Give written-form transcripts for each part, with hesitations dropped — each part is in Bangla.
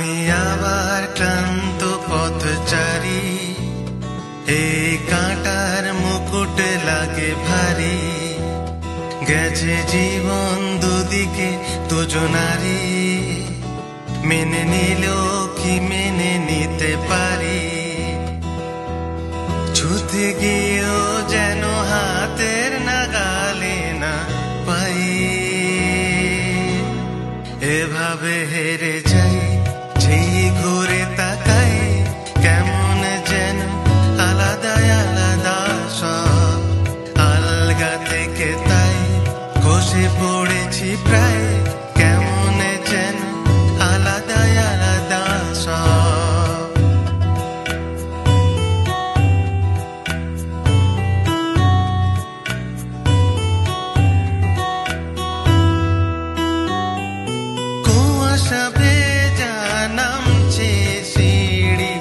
আমি আবার ক্লান্ত পথচারী, এই কাঁটার মুকুট লাগে ভারী। গেছে জীবন দুদিকে দুজনারি, মেনে নিলেও কি মেনে নিতে পারি? ছুতে গিয়েও যেন হাতের নাগালে না পাই। এভাবে হেরে যাই, যেই ঘুরে তাকাই, কেমন যেন আলাদা আলাদা সব। আলগা থেকে তাই খসে পড়েছি প্রায়, কেমন যেন আলাদা আলাদা সব। কুয়াশা ভেজা নামছে সিঁড়ি,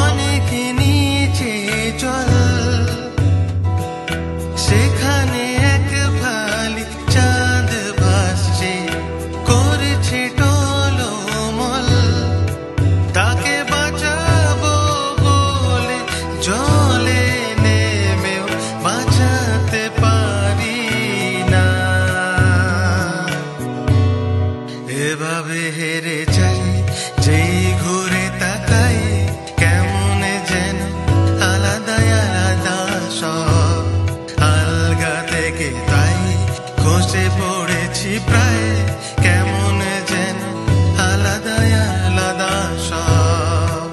অনেক নিচে জল। সেখানে এক ভালি চাঁদ ভাসছে, করছে টলমল। তাকে বাঁচাবো বলে জলে নেমেও বাঁচাতে পারি না। এভাবে হেরে যাই, যেই ঘুরে তাকাই, কেমন যেন আলাদা আলাদা সব। আলগা থেকে তাই খসে পড়েছি প্রায়, কেমন যেন আলাদা আলাদা সব।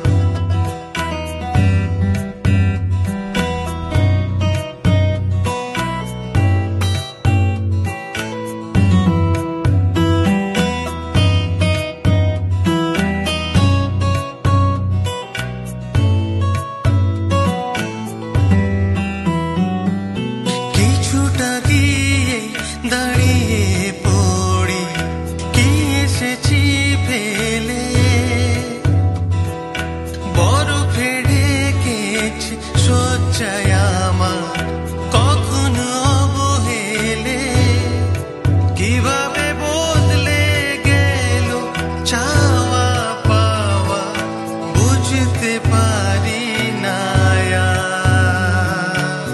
কিছুটা গিয়ে দাঁড়িয়ে পড়ি, কি এসেছি ফেলে। বরফে ঢেকেছি শয্যায় আমার, কখনো অবহেলে। কিভাবে বদলে গেল চাওয়া পাওয়া, বুঝতে পারি না আর।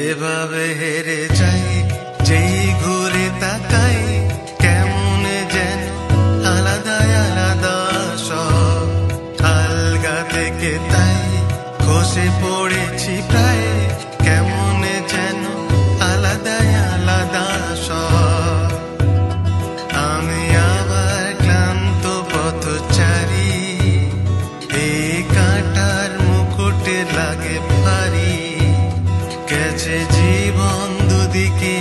এভাবে হেরে যাই, যেই ঘুরে তাকাই, কেমন যেন আলাদা আলাদা সব। আলগা থেকে তাই খসে পড়েছি প্রায়, কেমন যেন আলাদা আলাদা সব। আমি আবার ক্লান্ত পথচারী, এই কাঁটার মুকুট লাগে ভারী। গেছে জীবন দুদিকে